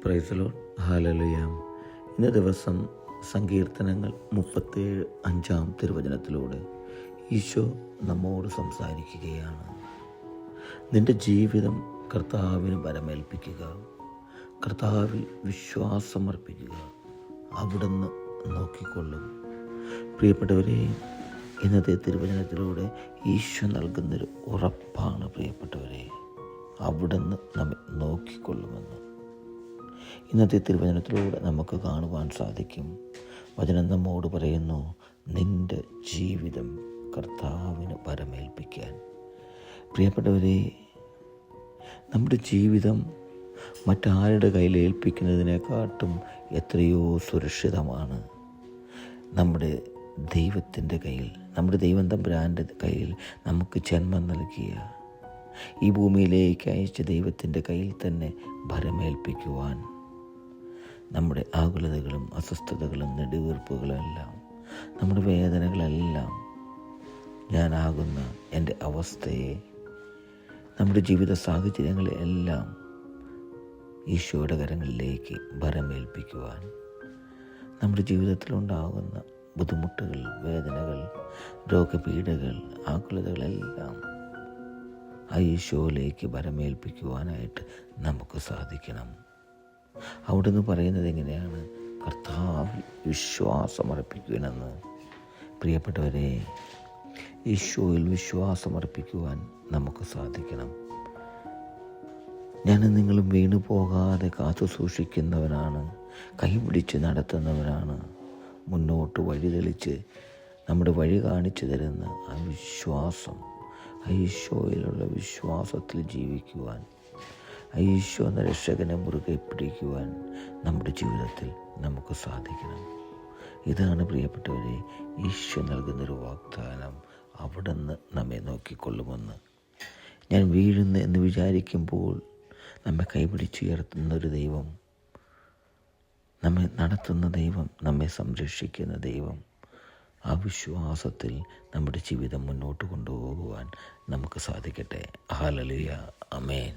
Praise the Lord. Hallelujah. ഇന്ന ദിവസം സങ്കീർത്തനങ്ങൾ 37 തിരുവചനത്തിലൂടെ ഈശോ നമ്മോട് സംസാരിക്കുകയാണ്. നിന്റെ ജീവിതം കർത്താവിന് വരമേൽപ്പിക്കുക, കർത്താവിൽ വിശ്വാസമർപ്പിക്കുക, അവിടുന്ന് നോക്കിക്കൊള്ളും. പ്രിയപ്പെട്ടവരെ, ഇന്നത്തെ തിരുവചനത്തിലൂടെ ഈശോ നൽകുന്നൊരു ഉറപ്പാണ്. പ്രിയപ്പെട്ടവരെ, അവിടുന്ന് നമ്മെ നോക്കിക്കൊള്ളുമെന്ന് ഇന്നത്തെ തിരുവചനത്തിലൂടെ നമുക്ക് കാണുവാൻ സാധിക്കും. വചനം നമ്മോട് പറയുന്നു, നിന്റെ ജീവിതം കർത്താവിന് വരമേൽപ്പിക്കാൻ. പ്രിയപ്പെട്ടവരെ, നമ്മുടെ ജീവിതം മറ്റാരുടെ കയ്യിൽ ഏൽപ്പിക്കുന്നതിനെക്കാട്ടും എത്രയോ സുരക്ഷിതമാണ് നമ്മുടെ ദൈവത്തിൻ്റെ കയ്യിൽ. നമ്മുടെ ദൈവം തമ്പുരാൻ്റെ കയ്യിൽ നമുക്ക് ജന്മം നൽകിയ, ഈ ഭൂമിയിലേക്ക് അയച്ച ദൈവത്തിൻ്റെ കയ്യിൽ തന്നെ ഭരമേൽപ്പിക്കുവാൻ നമ്മുടെ ആകുലതകളും അസ്വസ്ഥതകളും നെടുവീർപ്പുകളെല്ലാം, നമ്മുടെ വേദനകളെല്ലാം, ഞാനാകുന്ന എൻ്റെ അവസ്ഥയെ, നമ്മുടെ ജീവിത സാഹചര്യങ്ങളെല്ലാം ഈശോയുടെ കരങ്ങളിലേക്ക് ഭരമേൽപ്പിക്കുവാൻ, നമ്മുടെ ജീവിതത്തിലുണ്ടാകുന്ന ബുദ്ധിമുട്ടുകൾ, വേദനകൾ, രോഗപീഠകൾ, ആകുലതകളെല്ലാം ആ ഈശോയിലേക്ക് ഭരമേൽപ്പിക്കുവാനായിട്ട് നമുക്ക് സാധിക്കണം. അവിടുന്ന് പറയുന്നത് എങ്ങനെയാണ്? കർത്താവിൽ വിശ്വാസമർപ്പിക്കുവാനെന്ന്. പ്രിയപ്പെട്ടവരെ, ഈശോയിൽ വിശ്വാസമർപ്പിക്കുവാൻ നമുക്ക് സാധിക്കണം. ഞാൻ നിങ്ങളും വീണു പോകാതെ കാത്തു സൂക്ഷിക്കുന്നവനാണ്, കൈപിടിച്ച് നടത്തുന്നവനാണ്, മുന്നോട്ട് വഴി തെളിച്ച് നമ്മുടെ വഴി കാണിച്ചു തരുന്ന ആ വിശ്വാസം, ഈശോയിലുള്ള വിശ്വാസത്തിൽ ജീവിക്കുവാൻ, ഈശോ എന്ന രക്ഷകനെ മുറുകെ പിടിക്കുവാൻ നമ്മുടെ ജീവിതത്തിൽ നമുക്ക് സാധിക്കണം. ഇതാണ് പ്രിയപ്പെട്ടവരെ ഈശോ നൽകുന്നൊരു വാഗ്ദാനം. അവിടുന്ന് നമ്മെ നോക്കിക്കൊള്ളുമെന്ന്. ഞാൻ വീഴുന്നു എന്ന് വിചാരിക്കുമ്പോൾ നമ്മെ കൈപിടിച്ചുയർത്തുന്നൊരു ദൈവം, നമ്മെ നടത്തുന്ന ദൈവം, നമ്മെ സംരക്ഷിക്കുന്ന ദൈവം. ആ വിശ്വാസത്തിൽ നമ്മുടെ ജീവിതം മുന്നോട്ട് കൊണ്ടുപോകുവാൻ നമുക്ക് സാധിക്കട്ടെ. ഹല്ലേലൂയ. ആമേൻ.